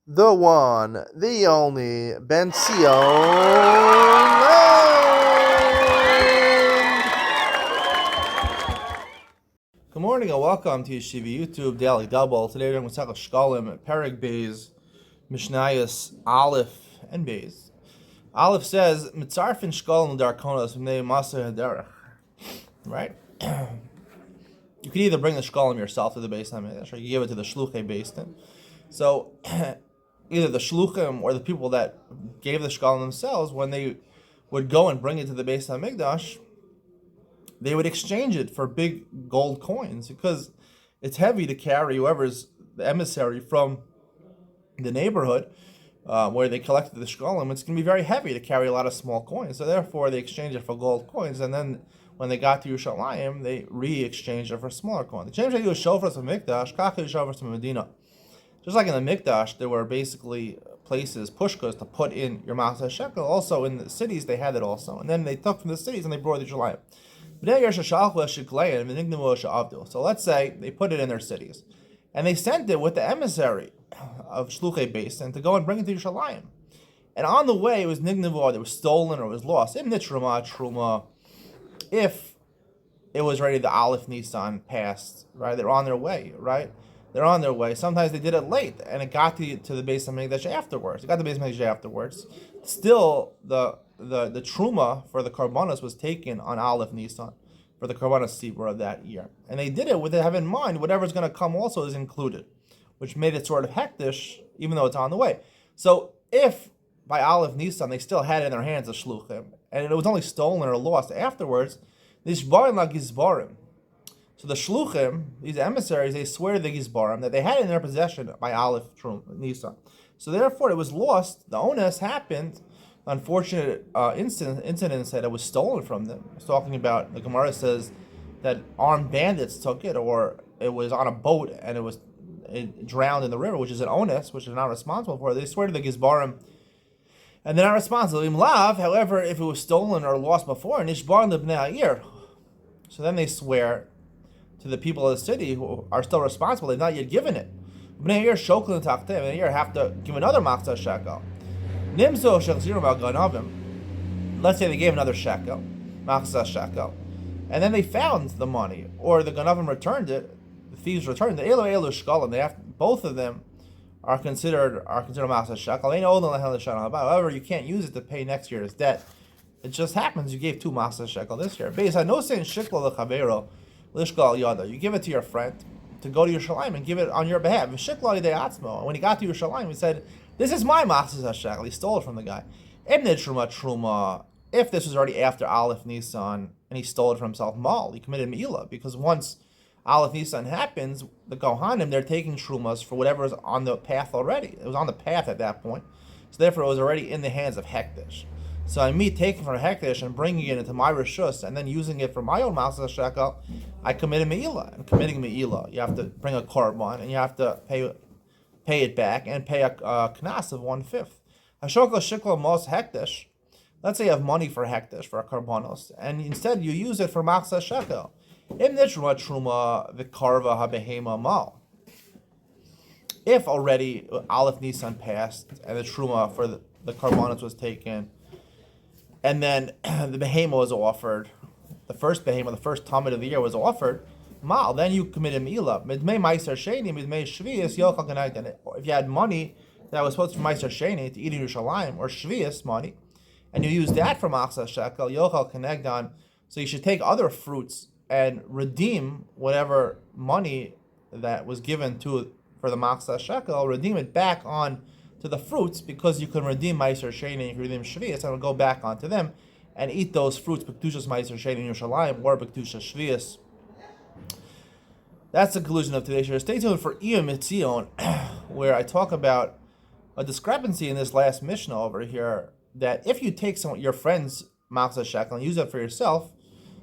the one, the only, Ben Sion. Good morning and welcome to Yeshiva YouTube Daily Double. Today we're going to talk about Shekalim, Perek Beis, Mishnayos, Aleph, and Beis. Aleph says, Mitzarfin Shekalim Darkonos Mnei Maser Haderech. Right? You could either bring the Shekalim yourself to the Beis Hamikdash, or you give it to the Shluchei Beis Din. So, either the Shluchim or the people that gave the Shekalim themselves, when they would go and bring it to the Beis Hamikdash, they would exchange it for big gold coins because it's heavy to carry whoever's the emissary from the neighborhood where they collected the shekalim. It's going to be very heavy to carry a lot of small coins. So therefore, they exchange it for gold coins. And then when they got to Yerushalayim, they re-exchanged it for smaller coins. The change they do is shofars of Mikdash, kachei shofars of Medina. Just like in the Mikdash, there were basically places, pushkas, to put in your Ma'aseh Shekel. Also in the cities, they had it also. And then they took from the cities and they brought it to Yerushalayim. So let's say they put it in their cities, and they sent it with the emissary of Shluchei Beis and to go and bring it to Yerushalayim. And on the way, it was nignavu, it was stolen or it was lost. If it was already the Aleph Nisan passed, right? They're on their way, right? They're on their way. Sometimes they did it late, and it got to the Beis Hamikdash afterwards. It got to the Beis Hamikdash afterwards. Still, the truma for the karbanos was taken on Aleph Nisan for the karbanos sibur of that year, and they did it with it have in mind whatever's going to come also is included, which made it sort of hektish, even though it's on the way. So if by Aleph Nisan they still had it in their hands as shluchim, and it was only stolen or lost afterwards, nishbarim la gizbarim. So the shluchim, these emissaries, they swear to the gizbarim that they had it in their possession by Aleph Nisan. So therefore, it was lost. The onus happened. Unfortunate incidents that it was stolen from them. I was talking about, the Gemara says that armed bandits took it, or it was on a boat and it drowned in the river, which is an onus, which they're not responsible for. They swear to the Gizbarim, and they're not responsible. However, if it was stolen or lost before, Nishbar Libnei Ha'ir, so then they swear to the people of the city who are still responsible. They've not yet given it. Bnei Ha'ir Shoklan Tachtem, Bnei Ha'ir have to give another Machzah Shekel. Let's say they gave another shekel, machzah shekel, and then they found the money, or the ganavim returned it, the thieves returned it. Elu shkalim. They have, both of them are considered machzah shekel. However, you can't use it to pay next year's debt. It just happens you gave two machzah shekel this year. Based on no saying shikla lechavero lishkal yada. You give it to your friend to go to Yerushalayim and give it on your behalf. Shikla yidei atzmo. When he got to Yerushalayim, he said, "This is my machzah shekel." He stole it from the guy. Ibn truma. If this was already after Aleph Nisan and he stole it for himself, mal, he committed me'ilah, because once Aleph Nisan happens, the Kohanim, they're taking trumas for whatever is on the path already. It was on the path at that point, so therefore it was already in the hands of Hekdesh. So me taking from Hekdesh and bringing it into my reshus and then using it for my own machzah shekel, I committed me'ilah. And committing me'ilah, you have to bring a korban and you have to pay it back and pay a knas of 1/5. Hashokla shikla mos Hekdesh. Let's say you have money for Hekdesh, for a karbanos, and instead you use it for machzah shekel. Im nitruma truma v'karva habehema mal. If already Aleph Nisan passed and the truma for the karbanos was taken, and then the behema was offered, the first behema, the first talmid of the year was offered, mal, then you committed me'ilah. Midmei meiser sheni, midmei shvius yochal kanaytan. If you had money that was supposed to be meiser sheni, to eat in Yerushalayim, or shvius money, and you use that for machzah shekel, yochal kanegdan, so you should take other fruits and redeem whatever money that was given for the machzah shekel, redeem it back on to the fruits, because you can redeem meiser sheni, you can redeem shvius, and it'll go back onto them, and eat those fruits, b'kedushas meiser sheni in Yerushalayim, or b'kedushas shvius. That's the conclusion of today's share. Stay tuned for Iyam Mitzion, where I talk about a discrepancy in this last Mishnah over here, that if you take your friend's machzah shekel and use it for yourself,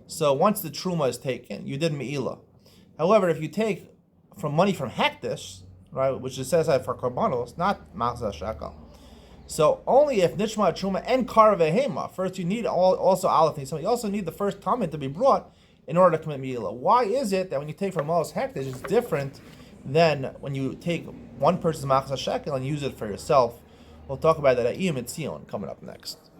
so once the truma is taken, you did me'ilah. However, if you take money from Hekdesh, right, which it says that for karbanos, not machzah shekel, so only if nishma truma and kar vehema, first you need also aleph nisan, you also need the first talmid to be brought in order to commit me'ilah. Why is it that when you take from Malos Hekdesh, it's different than when you take one person's machzah shekel and use it for yourself. We'll talk about that at Iyum Etzion coming up next.